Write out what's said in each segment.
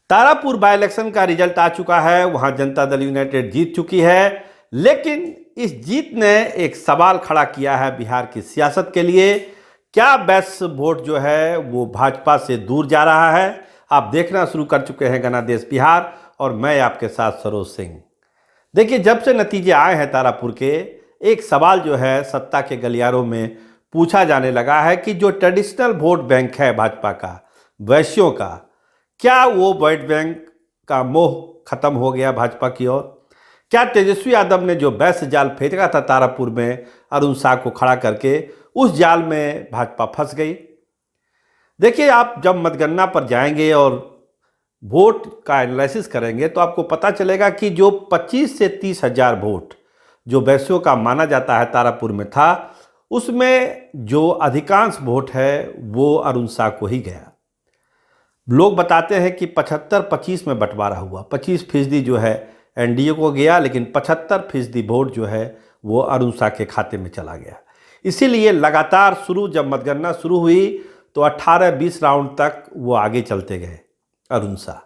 Tarapur by election का result आ चुका है। वहां जनता दल यूनाइटेड जीत चुकी है, लेकिन इस जीत ने एक सवाल खड़ा किया है बिहार की सियासत के लिए। क्या बेस वोट जो है वो भाजपा से दूर जा रहा है? आप देखना शुरू कर चुके हैं घना देश बिहार, और मैं आपके साथ सरोज सिंह। देखिए, जब से नतीजे आए हैं तारापुर के, एक सवाल जो है सत्ता के गलियारों में पूछा जाने लगा है कि जो ट्रेडिशनल वोट बैंक है भाजपा का, वैश्यों का, क्या वो वोट बैंक का मोह खत्म हो गया भाजपा की ओर? क्या तेजस्वी यादव ने जो वैश्य जाल फेंका था तारापुर में अरुण साह को खड़ा करके, उस जाल में भाजपा फंस गई? देखिए, आप जब मतगणना पर जाएंगे और वोट का एनालिसिस करेंगे तो आपको पता चलेगा कि जो 25 से 30 हजार वोट जो वैश्यों का माना जाता है तारापुर में था, उसमें जो अधिकांश वोट है वो अरुण साह को ही गया। लोग बताते हैं कि 75-25 में बंटवारा हुआ, 25% जो है एनडीए को गया, लेकिन 75% वोट जो है वो अरुण साह के खाते में चला गया। इसीलिए लगातार जब मतगणना शुरू हुई तो 18-20 राउंड तक वो आगे चलते गए अरुण साह।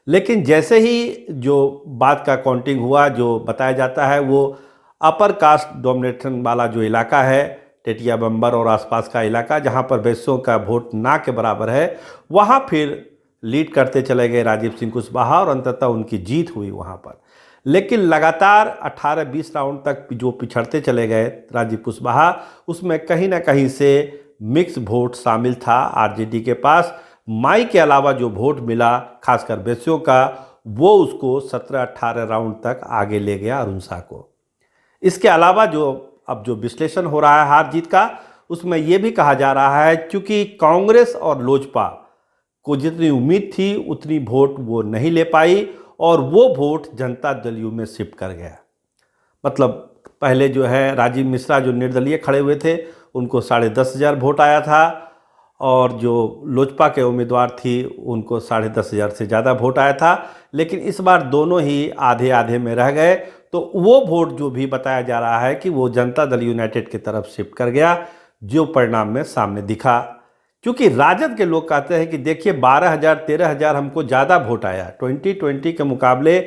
लेकिन जैसे ही जो बात का काउंटिंग हुआ, जो बताया जाता है वो अपर कास्ट डोमिनेशन वाला जो इलाका है, टेटिया बंबर और आसपास का इलाका, जहां पर वैश्यों का वोट ना के बराबर है, वहां फिर लीड करते चले गए राजीव सिंह कुशवाहा और अंततः उनकी जीत हुई वहां पर। लेकिन लगातार 18-20 राउंड तक जो पिछड़ते चले गए राजीव कुशवाहा, उसमें कहीं ना कहीं से मिक्स वोट शामिल था आरजेडी के पास। माई के अलावा जो वोट मिला खासकर वैश्यों का, वो उसको 17-18 राउंड तक आगे ले गया अरुण साह को। इसके अलावा जो अब जो विश्लेषण हो रहा है हार जीत का, उसमें यह भी कहा जा रहा है क्योंकि कांग्रेस और लोजपा को जितनी उम्मीद थी उतनी वोट वो नहीं ले पाई और वो वोट जनता दल यू में शिफ्ट कर गया। मतलब पहले जो है राजीव मिश्रा जो निर्दलीय खड़े हुए थे, उनको 10,500 वोट आया था, और जो लोजपा के उम्मीदवार थी उनको 10,500 से ज़्यादा वोट आया था। लेकिन इस बार दोनों ही आधे आधे में रह गए, तो वो वोट जो भी बताया जा रहा है कि वो जनता दल यूनाइटेड की तरफ शिफ्ट कर गया, जो परिणाम में सामने दिखा। क्योंकि राजद के लोग कहते हैं कि देखिए 12,000-13,000 हमको ज़्यादा वोट आया, 2020 के मुकाबले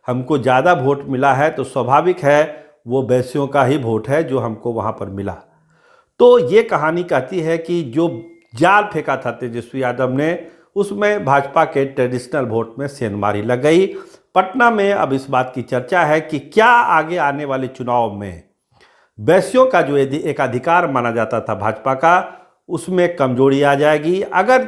हमको ज़्यादा वोट मिला है, तो स्वाभाविक है वो वैश्यों का ही वोट है जो हमको वहाँ पर मिला। तो ये कहानी कहती है कि जो जाल फेंका था तेजस्वी यादव ने, उसमें भाजपा के ट्रेडिशनल वोट में सेंधमारी लग गई। पटना में अब इस बात की चर्चा है कि क्या आगे आने वाले चुनाव में वैश्यों का जो एकाधिकार माना जाता था भाजपा का, उसमें कमजोरी आ जाएगी। अगर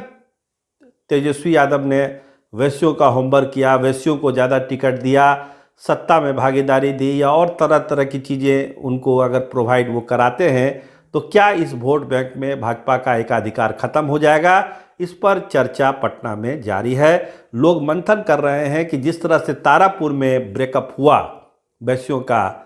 तेजस्वी यादव ने वैश्यों का होमवर्क किया, वैश्यों को ज़्यादा टिकट दिया, सत्ता में भागीदारी दी, या और तरह तरह की चीज़ें उनको अगर प्रोवाइड वो कराते हैं, तो क्या इस वोट बैंक में भाजपा का एकाधिकार खत्म हो जाएगा? इस पर चर्चा पटना में जारी है। लोग मंथन कर रहे हैं कि जिस तरह से तारापुर में ब्रेकअप हुआ वैश्यों का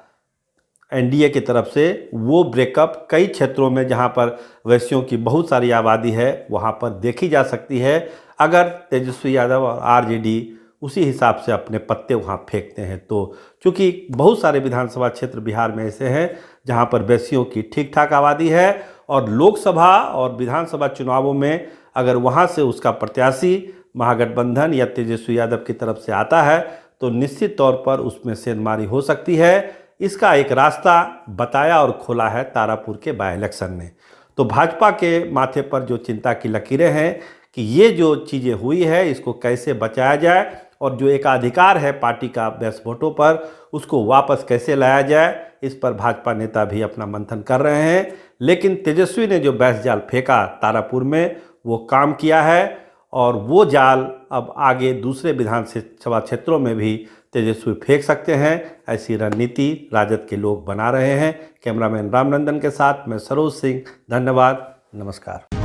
एनडीए की तरफ से, वो ब्रेकअप कई क्षेत्रों में जहां पर वैश्यों की बहुत सारी आबादी है वहां पर देखी जा सकती है, अगर तेजस्वी यादव और आरजेडी उसी हिसाब से अपने पत्ते वहां फेंकते हैं तो। क्योंकि बहुत सारे विधानसभा क्षेत्र बिहार में ऐसे हैं जहां पर वैश्यों की ठीक ठाक आबादी है, और लोकसभा और विधानसभा चुनावों में अगर वहां से उसका प्रत्याशी महागठबंधन या तेजस्वी यादव की तरफ से आता है तो निश्चित तौर पर उसमें सेंधमारी हो सकती है। इसका एक रास्ता बताया और खोला है तारापुर के बाई इलेक्शन ने। तो भाजपा के माथे पर जो चिंता की लकीरें हैं कि ये जो चीज़ें हुई है इसको कैसे बचाया जाए, और जो एकाधिकार है पार्टी का वैश्य वोटों पर, उसको वापस कैसे लाया जाए, इस पर भाजपा नेता भी अपना मंथन कर रहे हैं। लेकिन तेजस्वी ने जो वैश्य जाल फेंका तारापुर में, वो काम किया है, और वो जाल अब आगे दूसरे विधानसभा क्षेत्रों में भी तेजस्वी फेंक सकते हैं। ऐसी रणनीति राजद के लोग बना रहे हैं। कैमरामैन रामनंदन के साथ मैं सरोज सिंह। धन्यवाद, नमस्कार।